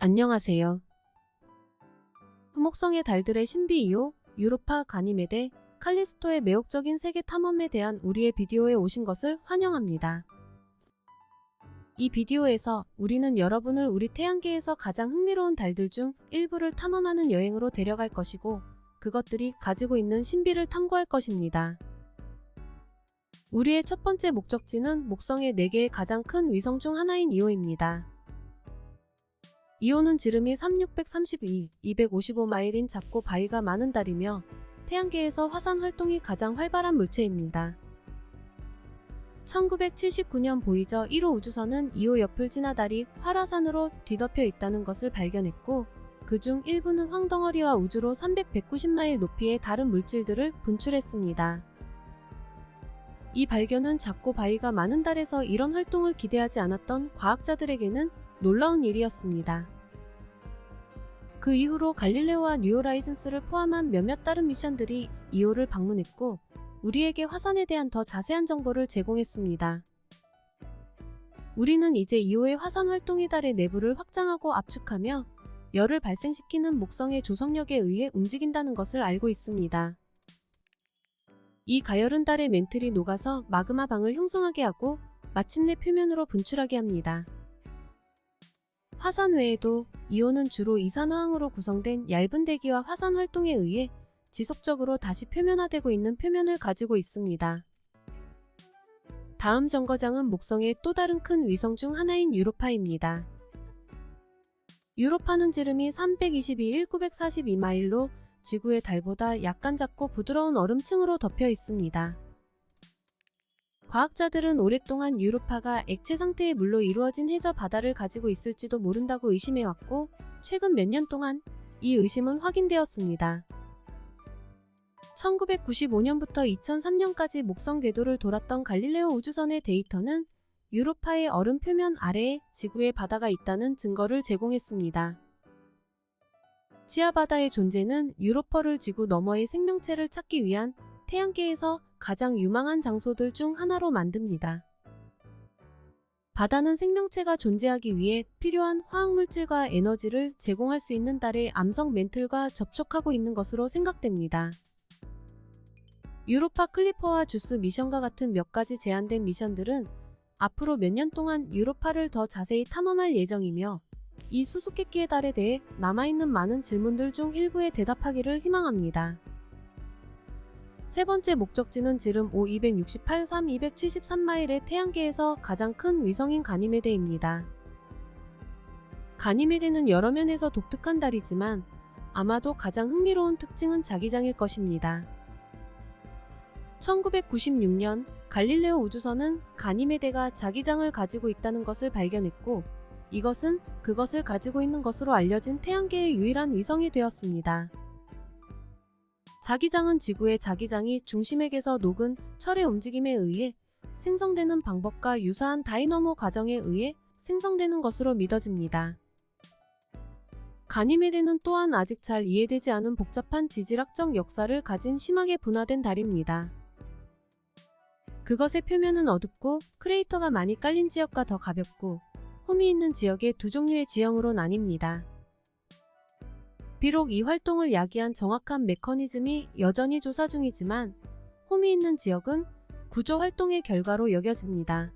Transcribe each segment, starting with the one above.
안녕하세요. 금목성의 달들의 신비 이오, 유로파, 가니메데, 칼리스토의 매혹적인 세계 탐험에 대한 우리의 비디오에 오신 것을 환영합니다. 이 비디오에서 우리는 여러분을 우리 태양계에서 가장 흥미로운 달들 중 일부를 탐험하는 여행으로 데려갈 것이고, 그것들이 가지고 있는 신비를 탐구할 것입니다. 우리의 첫 번째 목적지는 목성의 4개의 가장 큰 위성 중 하나인 이오입니다. 이오는 지름이 3632, 255마일인 작고 바위가 많은 달이며 태양계에서 화산 활동이 가장 활발한 물체입니다. 1979년 보이저 1호 우주선은 이오 옆을 지나 달이 활화산으로 뒤덮여 있다는 것을 발견했고, 그중 일부는 황덩어리와 우주로 390마일 높이의 다른 물질들을 분출했습니다. 이 발견은 작고 바위가 많은 달에서 이런 활동을 기대하지 않았던 과학자들에게는 놀라운 일이었습니다. 그 이후로 갈릴레오와 뉴 호라이즌스를 포함한 몇몇 다른 미션들이 이오를 방문했고, 우리에게 화산에 대한 더 자세한 정보를 제공했습니다. 우리는 이제 이오의 화산 활동이 달의 내부를 확장하고 압축하며 열을 발생시키는 목성의 조성력에 의해 움직인다는 것을 알고 있습니다. 이 가열은 달의 멘틀이 녹아서 마그마 방을 형성하게 하고 마침내 표면으로 분출하게 합니다. 화산 외에도 이오는 주로 이산화황으로 구성된 얇은 대기와 화산 활동에 의해 지속적으로 다시 표면화되고 있는 표면을 가지고 있습니다. 다음 정거장은 목성의 또 다른 큰 위성 중 하나인 유로파입니다. 유로파는 지름이 322일 942마일로 지구의 달보다 약간 작고 부드러운 얼음층으로 덮여 있습니다. 과학자들은 오랫동안 유로파가 액체 상태의 물로 이루어진 해저 바다를 가지고 있을지도 모른다고 의심해왔고, 최근 몇 년 동안 이 의심은 확인되었습니다. 1995년부터 2003년까지 목성 궤도를 돌았던 갈릴레오 우주선의 데이터는 유로파의 얼음 표면 아래에 지구의 바다가 있다는 증거를 제공했습니다. 지하바다의 존재는 유로파를 지구 너머의 생명체를 찾기 위한 태양계에서 가장 유망한 장소들 중 하나로 만듭니다. 바다는 생명체가 존재하기 위해 필요한 화학물질과 에너지를 제공할 수 있는 달의 암석 멘틀과 접촉하고 있는 것으로 생각됩니다. 유로파 클리퍼와 주스 미션과 같은 몇 가지 제한된 미션들은 앞으로 몇 년 동안 유로파를 더 자세히 탐험할 예정이며, 이 수수께끼의 달에 대해 남아있는 많은 질문들 중 일부에 대답하기를 희망합니다. 세 번째 목적지는 지름 268, 273마일의 태양계에서 가장 큰 위성인 가니메데입니다. 가니메데는 여러 면에서 독특한 달이지만 아마도 가장 흥미로운 특징은 자기장일 것입니다. 1996년 갈릴레오 우주선은 가니메데가 자기장을 가지고 있다는 것을 발견했고, 이것은 그것을 가지고 있는 것으로 알려진 태양계의 유일한 위성이 되었습니다. 자기장은 지구의 자기장이 중심액에서 녹은 철의 움직임에 의해 생성되는 방법과 유사한 다이너모 과정에 의해 생성되는 것으로 믿어집니다. 가니메데는 또한 아직 잘 이해되지 않은 복잡한 지질학적 역사를 가진 심하게 분화된 달입니다. 그것의 표면은 어둡고 크레이터가 많이 깔린 지역과 더 가볍고 홈이 있는 지역의 두 종류의 지형으로 나뉩니다. 비록 이 활동을 야기한 정확한 메커니즘이 여전히 조사 중이지만 홈이 있는 지역은 구조 활동의 결과로 여겨집니다.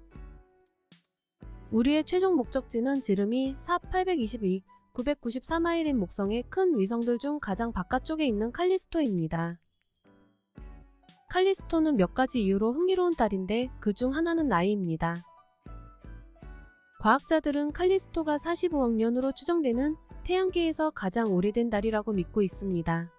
우리의 최종 목적지는 지름이 822, 994마일인 목성의 큰 위성들 중 가장 바깥쪽에 있는 칼리스토입니다. 칼리스토는 몇 가지 이유로 흥미로운 달인데 그 중 하나는 나이입니다. 과학자들은 칼리스토가 45억 년으로 추정되는 태양계에서 가장 오래된 달이라고 믿고 있습니다.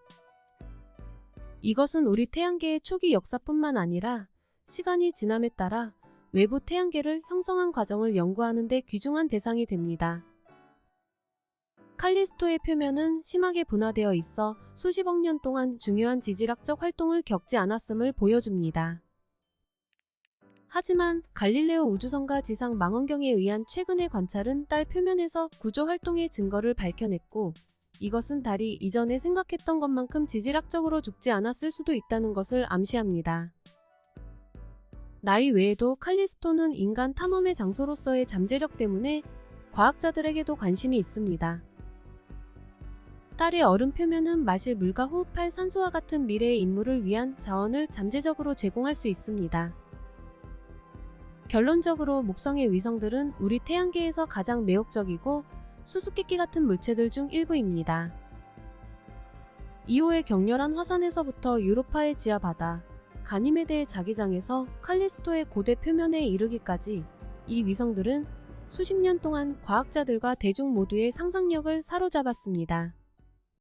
이것은 우리 태양계의 초기 역사뿐만 아니라 시간이 지남에 따라 외부 태양계를 형성한 과정을 연구하는 데 귀중한 대상이 됩니다. 칼리스토의 표면은 심하게 분화되어 있어 수십억 년 동안 중요한 지질학적 활동을 겪지 않았음을 보여줍니다. 하지만 갈릴레오 우주선과 지상 망원경에 의한 최근의 관찰은 달 표면에서 구조 활동의 증거를 밝혀냈고, 이것은 달이 이전에 생각했던 것만큼 지질학적으로 죽지 않았을 수도 있다는 것을 암시합니다. 나이 외에도 칼리스토는 인간 탐험의 장소로서의 잠재력 때문에 과학자들에게도 관심이 있습니다. 달의 얼음 표면은 마실 물과 호흡할 산소와 같은 미래의 임무를 위한 자원을 잠재적으로 제공할 수 있습니다. 결론적으로 목성의 위성들은 우리 태양계에서 가장 매혹적이고 수수께끼 같은 물체들 중 일부입니다. 이오의 격렬한 화산에서부터 유로파의 지하 바다, 가니메데의 자기장에서 칼리스토의 고대 표면에 이르기까지 이 위성들은 수십 년 동안 과학자들과 대중 모두의 상상력을 사로잡았습니다.